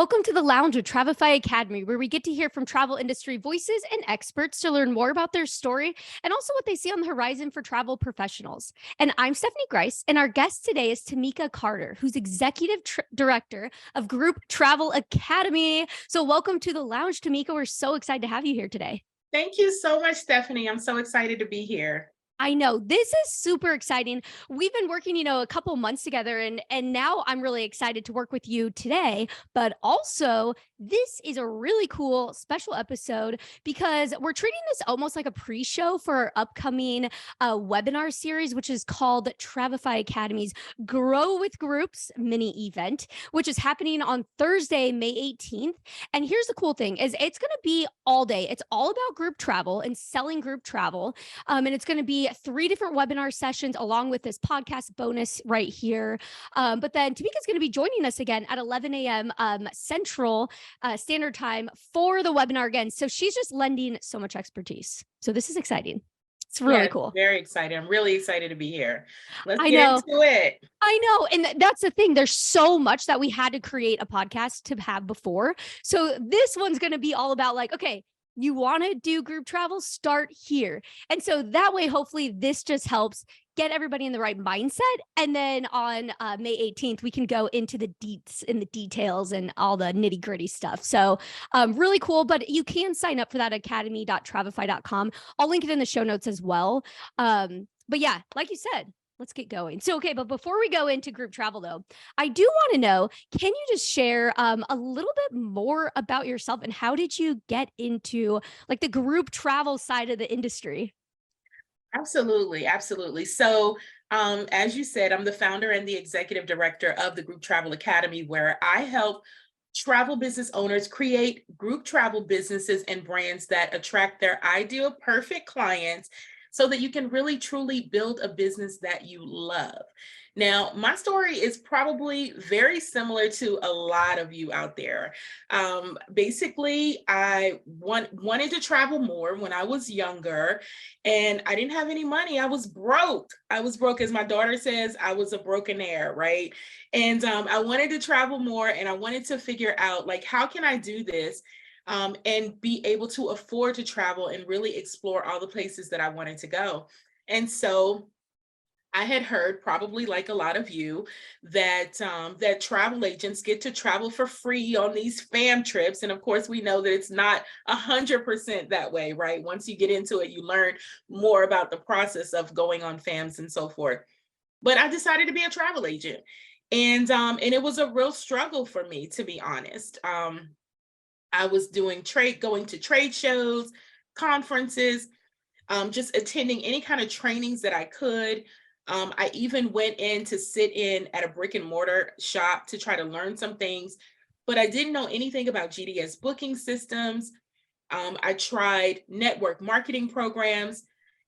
Welcome to the Lounge with Travefy Academy, where we get to hear from travel industry voices and experts to learn more about their story and also what they see on the horizon for travel professionals. And I'm Stephanie Grice, and our guest today is Tamika Carter, who's Executive Director of Group Travel Academy. So welcome to the Lounge, Tamika. We're so excited to have you here today. Thank you so much, Stephanie. I'm so excited to be here. I know this is super exciting. We've been working, a couple months together, and now I'm really excited to work with you today. But also, this is a really cool special episode because we're treating this almost like a pre-show for our upcoming webinar series, which is called Travefy Academy's Grow with Groups mini event, which is happening on Thursday, May 18th. And here's the cool thing: is it's going to be all day. It's all about group travel and selling group travel, and it's going to be 3 different webinar sessions along with this podcast bonus right here. But then Tamika's going to be joining us again at 11 a.m. Central Standard Time for the webinar again. So she's just lending so much expertise. So this is exciting. It's really cool. Very excited. I'm really excited to be here. Let's I get know. into it. I know. And that's the thing. There's so much that we had to create a podcast to have before. So this one's going to be all about like, okay, you want to do group travel, start here. And so that way, hopefully this just helps get everybody in the right mindset. And then on May 18th, we can go into the deets and the details and all the nitty gritty stuff. So really cool, but you can sign up for that academy.travefy.com. I'll link it in the show notes as well. But yeah, like you said, let's get going. So, okay, but before we go into group travel though, I do want to know, can you just share a little bit more about yourself and how did you get into like the group travel side of the industry? Absolutely. Absolutely. So, as you said, I'm the founder and the executive director of the Group Travel Academy, where I help travel business owners create group travel businesses and brands that attract their ideal perfect clients so that you can really truly build a business that you love. Now, my story is probably very similar to a lot of you out there. Basically, I wanted to travel more when I was younger, and I didn't have any money. I was broke. I was broke, as my daughter says, I was a brokenaire, right? And I wanted to travel more, and I wanted to figure out, like, how can I do this? And be able to afford to travel and really explore all the places that I wanted to go. And so I had heard, probably like a lot of you, that that travel agents get to travel for free on these fam trips. And of course, we know that it's not 100% that way, right? Once you get into it, you learn more about the process of going on fams and so forth. But I decided to be a travel agent, and it was a real struggle for me, to be honest. I was going to trade shows, conferences, just attending any kind of trainings that I could. I even went in to sit in at a brick and mortar shop to try to learn some things, but I didn't know anything about GDS booking systems. I tried network marketing programs,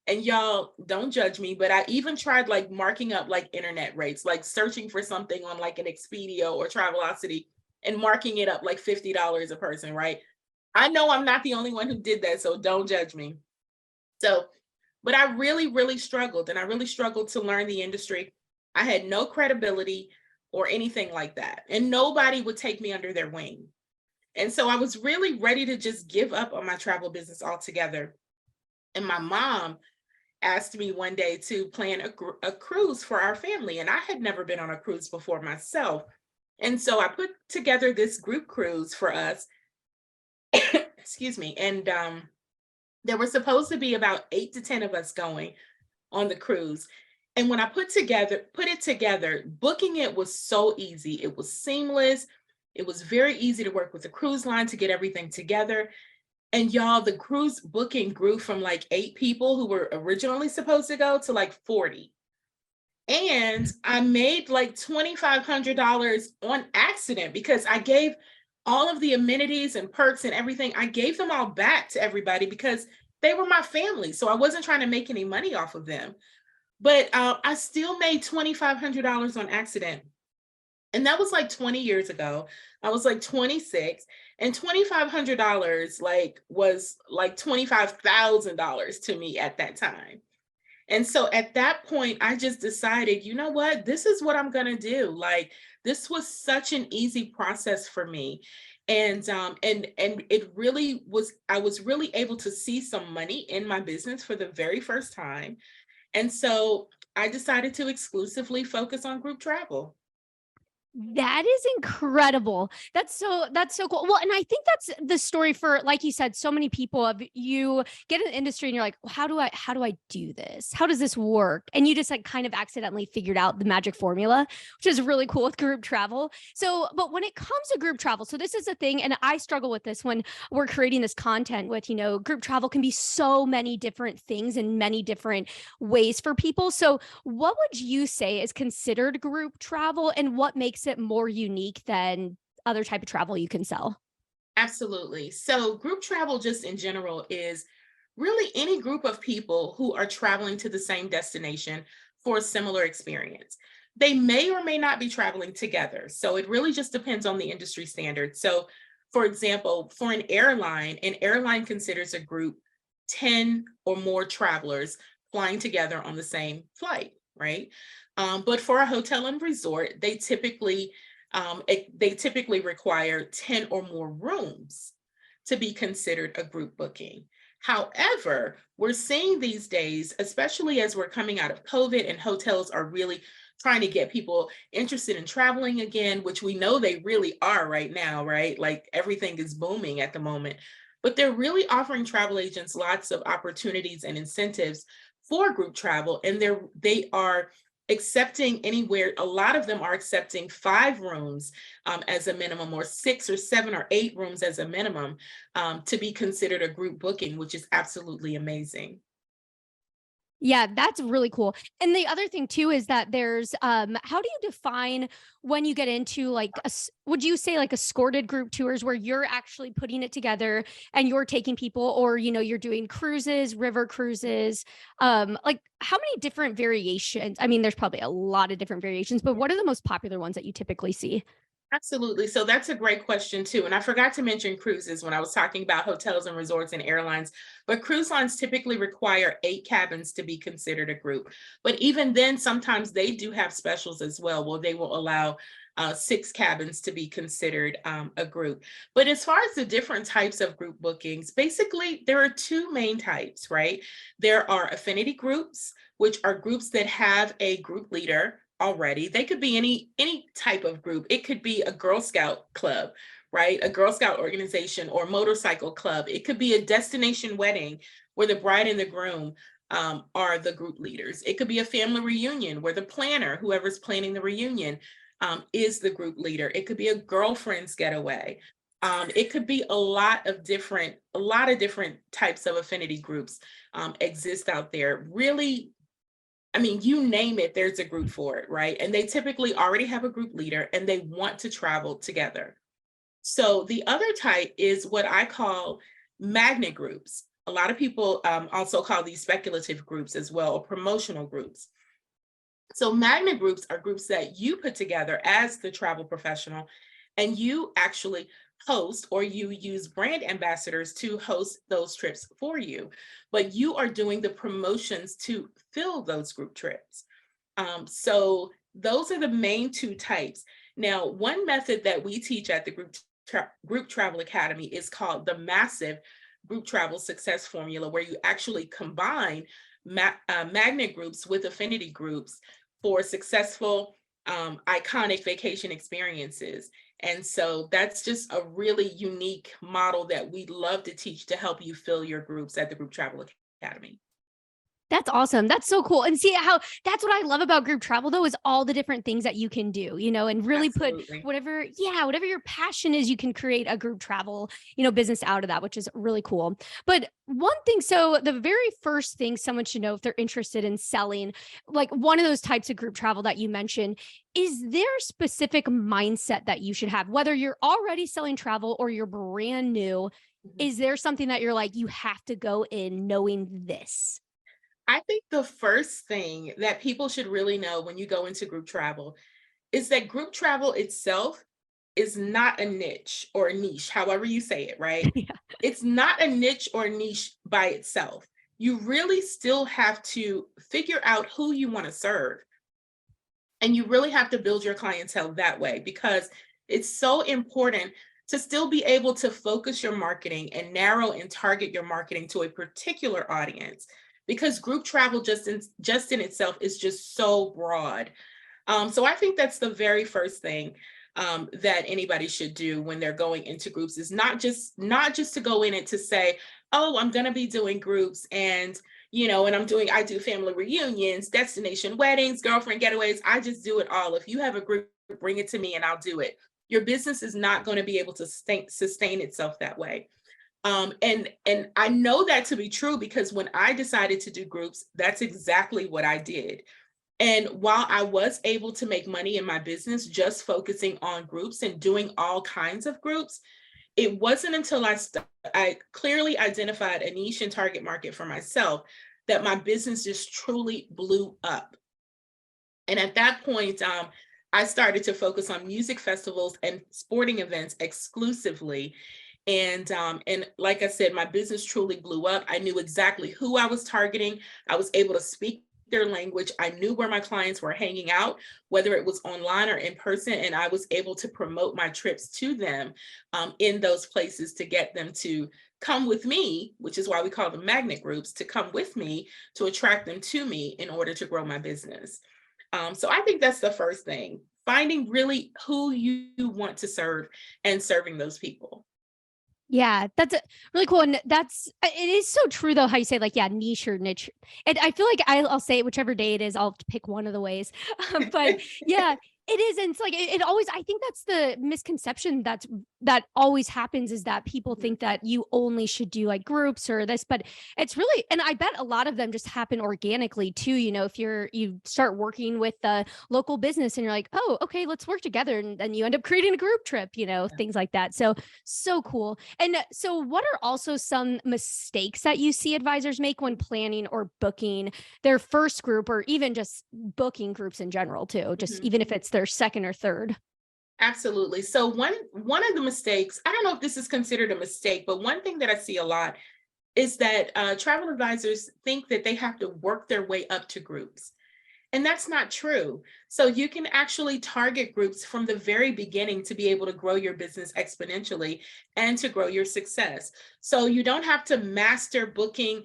and y'all don't judge me, but I even tried like marking up like internet rates, like searching for something on like an Expedia or Travelocity and marking it up like $50 a person, right? I know I'm not the only one who did that, so don't judge me. So, but I really, really struggled, and I really struggled to learn the industry. I had no credibility or anything like that, and nobody would take me under their wing. And so I was really ready to just give up on my travel business altogether. And my mom asked me one day to plan a cruise for our family, and I had never been on a cruise before myself. And so I put together this group cruise for us. Excuse me. And there were supposed to be about 8 to 10 of us going on the cruise. And when I put it together, booking it was so easy. It was seamless. It was very easy to work with the cruise line to get everything together. And y'all, the cruise booking grew from like 8 people who were originally supposed to go to like 40. And I made like $2,500 on accident because I gave all of the amenities and perks and everything. I gave them all back to everybody because they were my family. So I wasn't trying to make any money off of them. But I still made $2,500 on accident. And that was like 20 years ago. I was like 26, and $2,500 like was like $25,000 to me at that time. And so at that point, I just decided, you know what, this is what I'm going to do. Like, this was such an easy process for me. And it really was, I was really able to see some money in my business for the very first time. And so I decided to exclusively focus on group travel. That is incredible. That's so cool. Well, and I think that's the story for, like you said, so many people of you get in the industry and you're like, well, how do I do this? How does this work? And you just like kind of accidentally figured out the magic formula, which is really cool with group travel. So, but when it comes to group travel, so this is a thing, and I struggle with this when we're creating this content with, group travel can be so many different things in many different ways for people. So what would you say is considered group travel, and what makes it more unique than other type of travel you can sell? Absolutely. So group travel just in general is really any group of people who are traveling to the same destination for a similar experience. They may or may not be traveling together. So it really just depends on the industry standard. So for example, for an airline considers a group 10 or more travelers flying together on the same flight, right? But for a hotel and resort, they typically require 10 or more rooms to be considered a group booking. However, we're seeing these days, especially as we're coming out of COVID and hotels are really trying to get people interested in traveling again, which we know they really are right now, right? Like everything is booming at the moment. But they're really offering travel agents lots of opportunities and incentives for group travel, and they are accepting anywhere, a lot of them are accepting 5 rooms as a minimum, or 6 or 7 or 8 rooms as a minimum, to be considered a group booking, which is absolutely amazing. Yeah, that's really cool. And the other thing too is that there's how do you define when you get into like would you say like escorted group tours where you're actually putting it together and you're taking people, or you're doing cruises, river cruises, like how many different variations? I mean, there's probably a lot of different variations, but what are the most popular ones that you typically see? Absolutely. So that's a great question too. And I forgot to mention cruises when I was talking about hotels and resorts and airlines. But cruise lines typically require 8 cabins to be considered a group. But even then, sometimes they do have specials as well, where they will allow 6 cabins to be considered a group. But as far as the different types of group bookings, basically there are two main types, right? There are affinity groups, which are groups that have a group leader already. They could be any type of group. It could be a Girl Scout club, right? A Girl Scout organization or motorcycle club. It could be a destination wedding where the bride and the groom are the group leaders. It could be a family reunion where the planner, whoever's planning the reunion, is the group leader. It could be a girlfriend's getaway. It could be a lot of different types of affinity groups exist out there. Really, I mean, you name it, there's a group for it, right? And they typically already have a group leader and they want to travel together. So the other type is what I call magnet groups. A lot of people also call these speculative groups as well, or promotional groups. So magnet groups are groups that you put together as the travel professional, and you actually host, or you use brand ambassadors to host those trips for you. But you are doing the promotions to fill those group trips. So those are the main two types. Now, one method that we teach at the Group Travel Academy is called the massive group travel success formula, where you actually combine magnet groups with affinity groups for successful, iconic vacation experiences. And so that's just a really unique model that we love to teach to help you fill your groups at the Group Travel Academy. That's awesome. That's so cool. And see how that's what I love about group travel though, is all the different things that you can do, and really put Absolutely. whatever, yeah, whatever your passion is, you can create a group travel, business out of that, which is really cool. But one thing, so the very first thing someone should know if they're interested in selling, like one of those types of group travel that you mentioned, is there a specific mindset that you should have, whether you're already selling travel or you're brand new? Mhm. Is there something that you're like, you have to go in knowing this? I think the first thing that people should really know when you go into group travel is that group travel itself is not a niche or a niche, however you say it, right? It's not a niche or niche by itself. You really still have to figure out who you want to serve. And you really have to build your clientele that way, because it's so important to still be able to focus your marketing and narrow and target your marketing to a particular audience, because group travel just in itself is just so broad. So I think that's the very first thing that anybody should do when they're going into groups, is not just to go in it to say, oh, I'm going to be doing groups, and and I do family reunions, destination weddings, girlfriend getaways. I just do it all. If you have a group, bring it to me and I'll do it. Your business is not going to be able to sustain itself that way. And I know that to be true, because when I decided to do groups, that's exactly what I did. And while I was able to make money in my business just focusing on groups and doing all kinds of groups, it wasn't until I clearly identified a niche and target market for myself that my business just truly blew up. And at that point, I started to focus on music festivals and sporting events exclusively. And like I said, my business truly blew up. I knew exactly who I was targeting. I was able to speak their language. I knew where my clients were hanging out, whether it was online or in person, and I was able to promote my trips to them in those places to get them to come with me, which is why we call them magnet groups, to come with me to attract them to me in order to grow my business. So I think that's the first thing, finding really who you want to serve and serving those people. Yeah, that's really cool, and it is so true though how you say like, yeah, niche or niche, and I feel like I'll say it whichever day it is, I'll pick one of the ways, but yeah, it is, and it's like it always. I think that's the misconception that always happens, is that people think that you only should do like groups or this, but it's really, and I bet a lot of them just happen organically too. If you start working with the local business and you're like, oh, okay, let's work together, and then you end up creating a group trip, things like that. So cool. And so, what are also some mistakes that you see advisors make when planning or booking their first group, or even just booking groups in general, too? Just Mhm. even if it's their second or third? Absolutely. So one of the mistakes, I don't know if this is considered a mistake, but one thing that I see a lot is that travel advisors think that they have to work their way up to groups. And that's not true. So you can actually target groups from the very beginning to be able to grow your business exponentially and to grow your success. So you don't have to master booking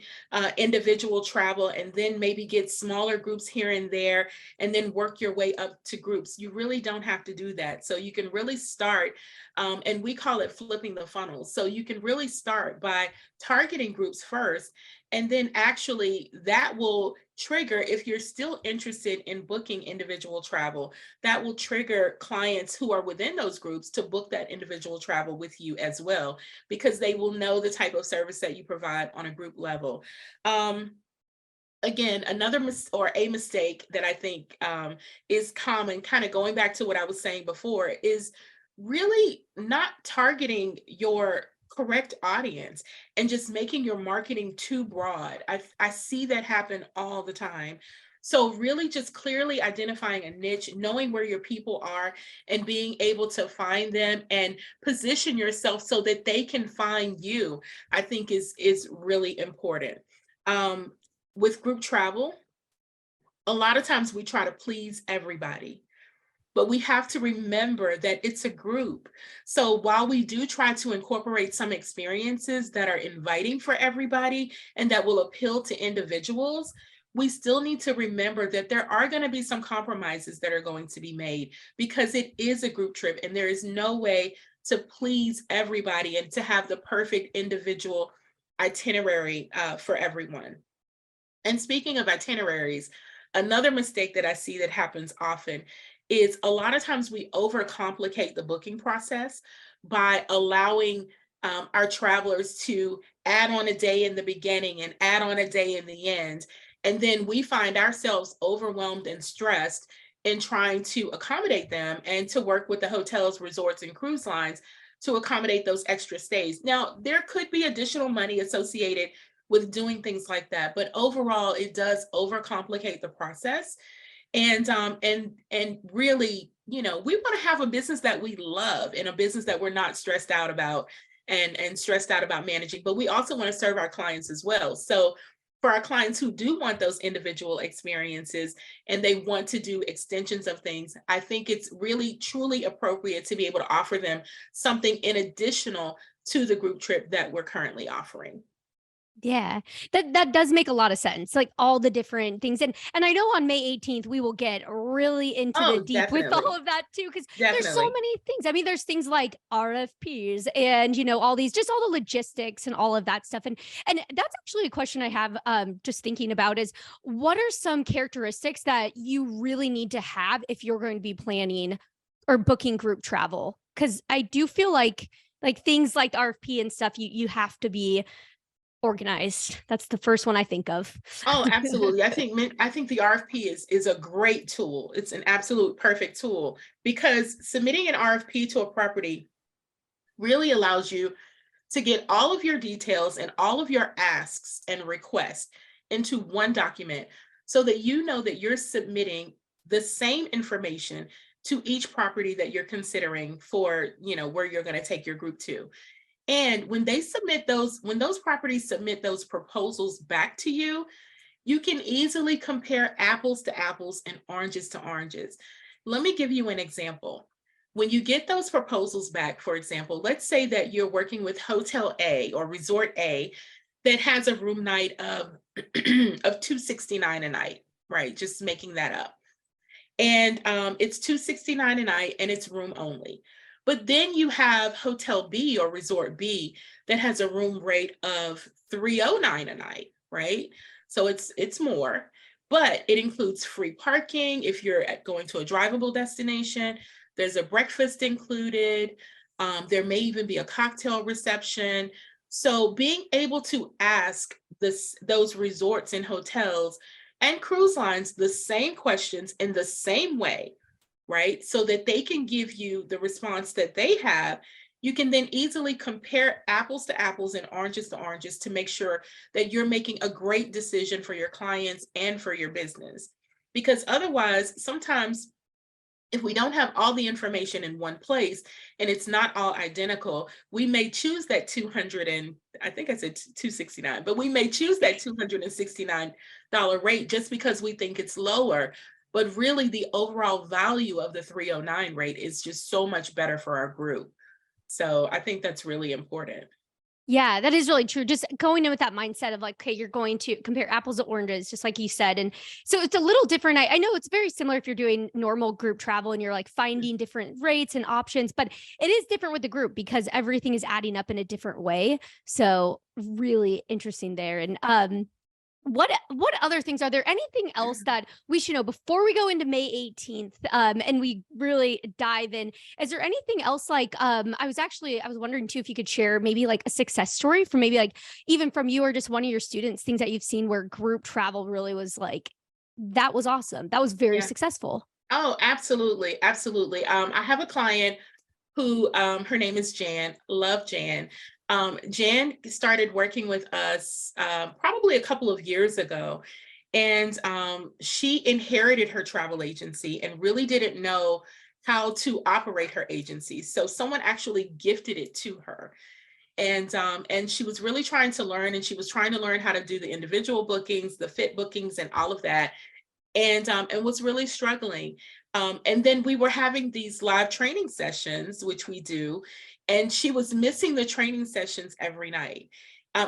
individual travel and then maybe get smaller groups here and there and then work your way up to groups. You really don't have to do that. So you can really start, and we call it flipping the funnel. So you can really start by targeting groups first, and then actually that will trigger, if you're still interested in booking individual travel, that will trigger clients who are within those groups to book that individual travel with you as well, because they will know the type of service that you provide on a group level. Um, Again, a mistake that I think is common, kind of going back to what I was saying before, is really not targeting your correct audience and just making your marketing too broad. I see that happen all the time. So really just clearly identifying a niche, knowing where your people are and being able to find them and position yourself so that they can find you, I think is really important. Um, with group travel, a lot of times we try to please everybody, but we have to remember that it's a group. So while we do try to incorporate some experiences that are inviting for everybody and that will appeal to individuals, we still need to remember that there are going to be some compromises that are going to be made, because it is a group trip and there is no way to please everybody and to have the perfect individual itinerary for everyone. And speaking of itineraries, another mistake that I see that happens often is a lot of times we overcomplicate the booking process by allowing our travelers to add on a day in the beginning and add on a day in the end. And then we find ourselves overwhelmed and stressed in trying to accommodate them and to work with the hotels, resorts, and cruise lines to accommodate those extra stays. Now, there could be additional money associated with doing things like that, but overall it does overcomplicate the process. And really, we want to have a business that we love and a business that we're not stressed out about and stressed out about managing, but we also want to serve our clients as well. So for our clients who do want those individual experiences and they want to do extensions of things, I think it's really truly appropriate to be able to offer them something in additional to the group trip that we're currently offering. Yeah, that does make a lot of sense, like, all the different things, and I know on May 18th, we will get really into the Oh, deep with all definitely. of that too, because there's so Definitely. many things. I mean, there's things like RFPs and, all these just all the logistics and all of that stuff, and that's actually a question I have, just thinking about is, what are some characteristics that you really need to have if you're going to be planning or booking group travel? Because I do feel like, things like the RFP and stuff, you have to be organized. That's the first one I think of. Oh, absolutely. I think the RFP is a great tool. It's an absolute perfect tool because submitting an RFP to a property really allows you to get all of your details and all of your asks and requests into one document so that you know that you're submitting the same information to each property that you're considering for, where you're going to take your group to. And when those properties submit those proposals back to you, you can easily compare apples to apples and oranges to oranges. Let me give you an example. When you get those proposals back, for example, let's say that you're working with Hotel A or Resort A that has a room night of of 269 a night, right? Just making that up. And it's 269 a night and it's room only. But then you have Hotel B or Resort B that has a room rate of 309 a night, right? So it's more, but it includes free parking if you're going to a drivable destination. There's a breakfast included. There may even be a cocktail reception. So being able to ask those resorts and hotels and cruise lines the same questions in the same way, right? So that they can give you the response that they have. You can then easily compare apples to apples and oranges to oranges to make sure that you're making a great decision for your clients and for your business. Because otherwise, sometimes if we don't have all the information in one place and it's not all identical, we may choose that 200 and I think I said 269, but we may choose that $269 rate just because we think it's lower. But really the overall value of the 309 rate is just so much better for our group. So I think that's really important. Yeah, that is really true. Just going in with that mindset of like, okay, you're going to compare apples to oranges, just like you said. And so it's a little different. I know it's very similar if you're doing normal group travel and you're like finding different rates and options, but it is different with the group because everything is adding up in a different way. So really interesting there. And what other things are there? Anything else that we should know before we go into May 18th, and we really dive in? Is there anything else like I was wondering too if you could share maybe like a success story from maybe like even from you or just one of your students, things that you've seen where group travel really was like that was awesome. That was very Yeah. successful. Oh, absolutely. Absolutely. I have a client who her name is Jan. Love Jan. Jan started working with us probably a couple of years ago, and she inherited her travel agency and really didn't know how to operate her agency. So someone actually gifted it to her, and she was really trying to learn, and she was trying to learn how to do the individual bookings, the fit bookings, and all of that, and was really struggling. And then we were having these live training sessions, which we do, and she was missing the training sessions every night,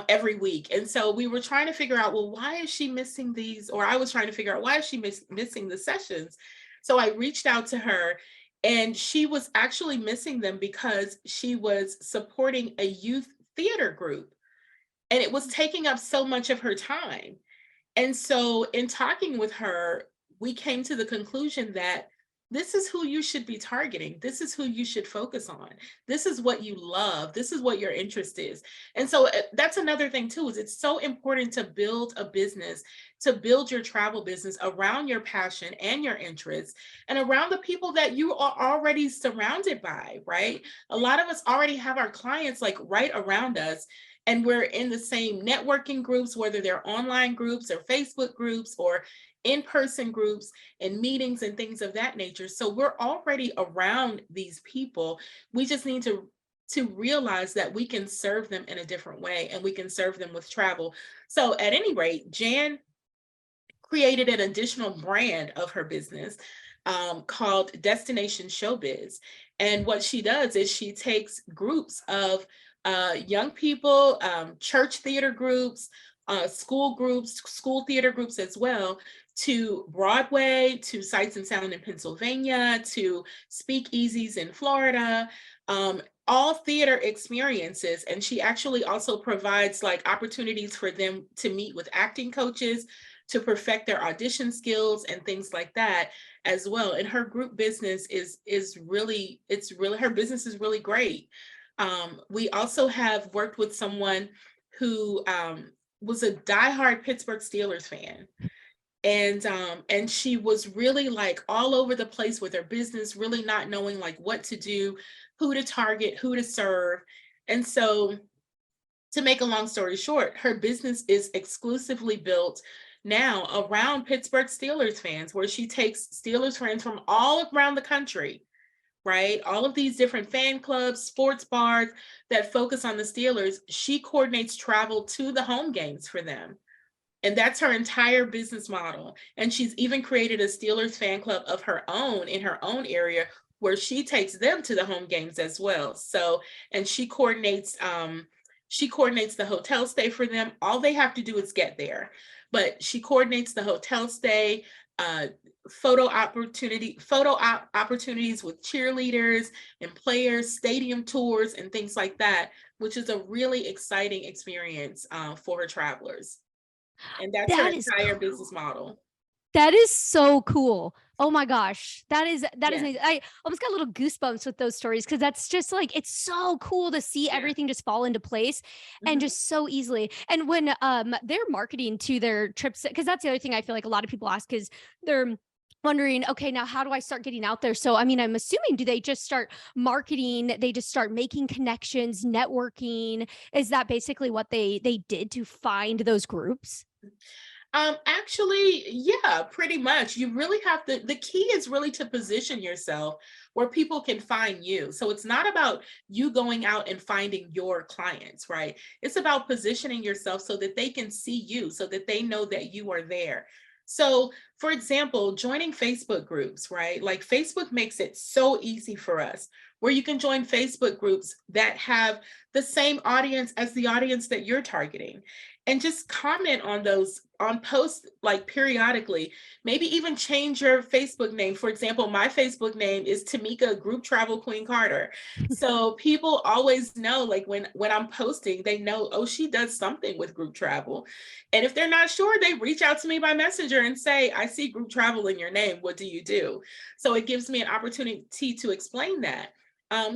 every week. And so we were trying to figure out, well, why is she missing these? Or I was trying to figure out why is she missing the sessions? So I reached out to her, and she was actually missing them because she was supporting a youth theater group, and it was taking up so much of her time. And so, in talking with her, we came to the conclusion that this is who you should be targeting. This is who you should focus on. This is what you love. This is what your interest is. And so that's another thing too, is it's so important to build a business, to build your travel business around your passion and your interests and around the people that you are already surrounded by, right? A lot of us already have our clients like right around us, and we're in the same networking groups, whether they're online groups or Facebook groups or in-person groups and meetings and things of that nature. So we're already around these people. We just need to realize that we can serve them in a different way and we can serve them with travel. So at any rate, Jan created an additional brand of her business called Destination Showbiz. And what she does is she takes groups of young people, church theater groups, school groups, school theater groups as well, to Broadway, to Sights and Sound in Pennsylvania, to speakeasies in Florida, all theater experiences. And she actually also provides like opportunities for them to meet with acting coaches, to perfect their audition skills and things like that as well. And her group business is really, it's really, her business is really great. We also have worked with someone who was a diehard Pittsburgh Steelers fan. And she was really like all over the place with her business, really not knowing like what to do, who to target, who to serve. And so, to make a long story short, her business is exclusively built now around Pittsburgh Steelers fans, where she takes Steelers fans from all around the country, right? All of these different fan clubs, sports bars that focus on the Steelers. She coordinates travel to the home games for them. And that's her entire business model. And she's even created a Steelers fan club of her own in her own area, where she takes them to the home games as well. So, and she coordinates the hotel stay for them. All they have to do is get there. But she coordinates the hotel stay, uh, opportunities with cheerleaders and players, stadium tours, and things like that, which is a really exciting experience for her travelers. And that's her That is entire cool. business model. That is so cool. Oh my gosh. That is Yeah. amazing. I almost got little goosebumps with those stories because that's just like it's so cool to see Yeah. everything just fall into place and Mhm. just so easily. And when they're marketing to their trips, because that's the other thing I feel like a lot of people ask is they're wondering, okay, now how do I start getting out there? So I mean, I'm assuming do they just start marketing, they just start making connections, networking? Is that basically what they did to find those groups? Actually, yeah, pretty much. You really have to, the key is really to position yourself where people can find you. So it's not about you going out and finding your clients, right? It's about positioning yourself so that they can see you, so that they know that you are there. So, for example, joining Facebook groups, right? Like Facebook makes it so easy for us, where you can join Facebook groups that have the same audience as the audience that you're targeting, and just comment on those, on posts like periodically. Maybe even change your Facebook name. For example, my Facebook name is Tamika Group Travel Queen Carter. So people always know, like when I'm posting, they know, oh, she does something with group travel. And if they're not sure, they reach out to me by messenger and say, I see group travel in your name, what do you do? So it gives me an opportunity to explain that.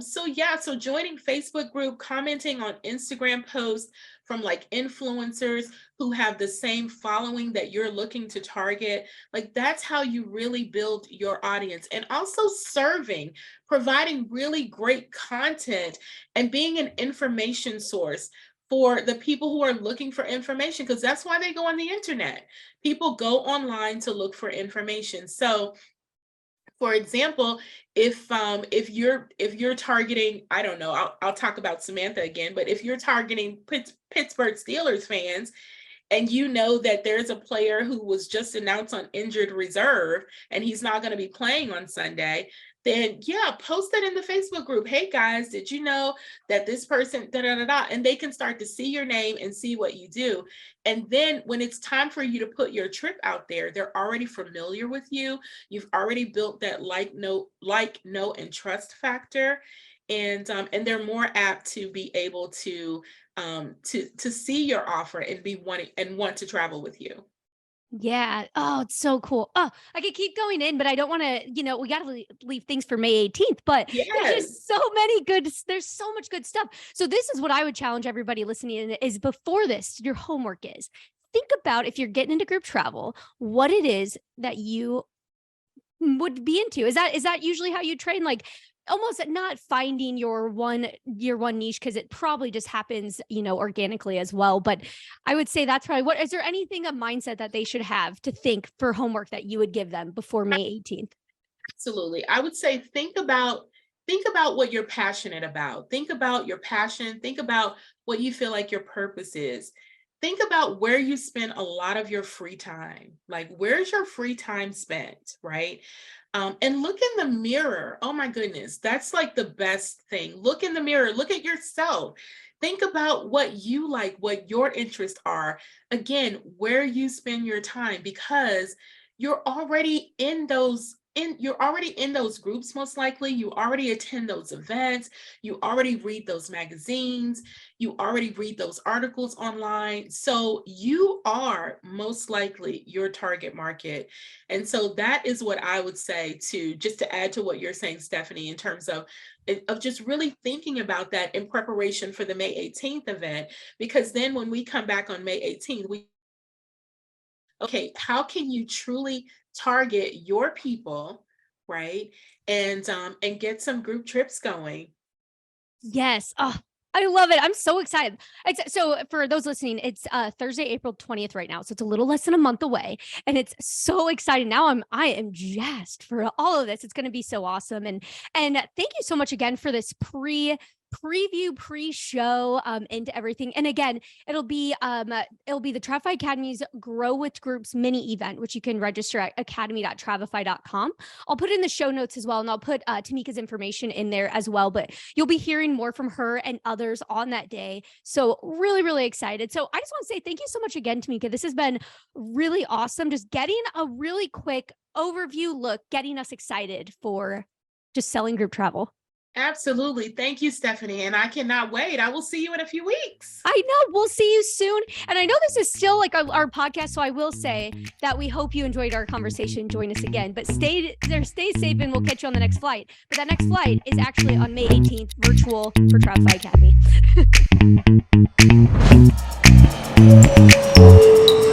So yeah, so joining Facebook group, commenting on Instagram posts from like influencers who have the same following that you're looking to target, like that's how you really build your audience. And also serving, providing really great content and being an information source for the people who are looking for information, because that's why they go on the internet. People go online to look for information. So for example, if you're targeting, I don't know, I'll talk about Samantha again, but if you're targeting Pittsburgh Steelers fans, and you know that there's a player who was just announced on injured reserve and he's not going to be playing on Sunday, then yeah, post that in the Facebook group. Hey guys, did you know that this person da da da da? And they can start to see your name and see what you do. And then when it's time for you to put your trip out there, they're already familiar with you. You've already built that know, and trust factor. And they're more apt to be able to see your offer and be wanting and want to travel with you. Yeah. Oh, it's so cool. Oh, I could keep going in, but I don't want to, we got to leave things for May 18th, but there's Yes. just so many there's so much good stuff. So this is what I would challenge everybody listening in is before this, your homework is think about if you're getting into group travel, what it is that you would be into. Is that usually how you train? Like almost not finding your one niche because it probably just happens, organically as well. But I would say that's probably what is there anything a mindset that they should have to think for homework that you would give them before May 18th? Absolutely. I would say think about think about what you're passionate about. Think about your passion. Think about what you feel like your purpose is. Think about where you spend a lot of your free time. Like, where's your free time spent, right? And look in the mirror. Oh my goodness, that's like the best thing. Look in the mirror, look at yourself. Think about what you like, what your interests are. Again, where you spend your time, because you're already in those you're already in those groups. Most likely you already attend those events, you already read those magazines, you already read those articles online, so you are most likely your target market. And so that is what I would say, to just to add to what you're saying, Stephanie, in terms of just really thinking about that in preparation for the May 18th event, because then when we come back on May 18th, okay, how can you truly target your people, right? And get some group trips going. Yes. Oh, I love it. I'm so excited. So for those listening, it's Thursday, April 20th right now. So it's a little less than a month away. And it's so exciting. Now I am jazzed for all of this. It's going to be so awesome. And thank you so much again for this preview pre-show into everything. And again, it'll be the Travefy Academy's Grow with Groups mini event, which you can register at academy.travefy.com. I'll put in the show notes as well, and I'll put Tamika's information in there as well, but you'll be hearing more from her and others on that day. So really, really excited. So I just want to say thank you so much again, Tamika. This has been really awesome. Just getting a really quick overview look, getting us excited for just selling group travel. Absolutely. Thank you, Stephanie. And I cannot wait. I will see you in a few weeks. I know. We'll see you soon. And I know this is still like our podcast, so I will say that we hope you enjoyed our conversation. Join us again, but stay safe, and we'll catch you on the next flight. But that next flight is actually on May 18th, virtual for Travefy Academy.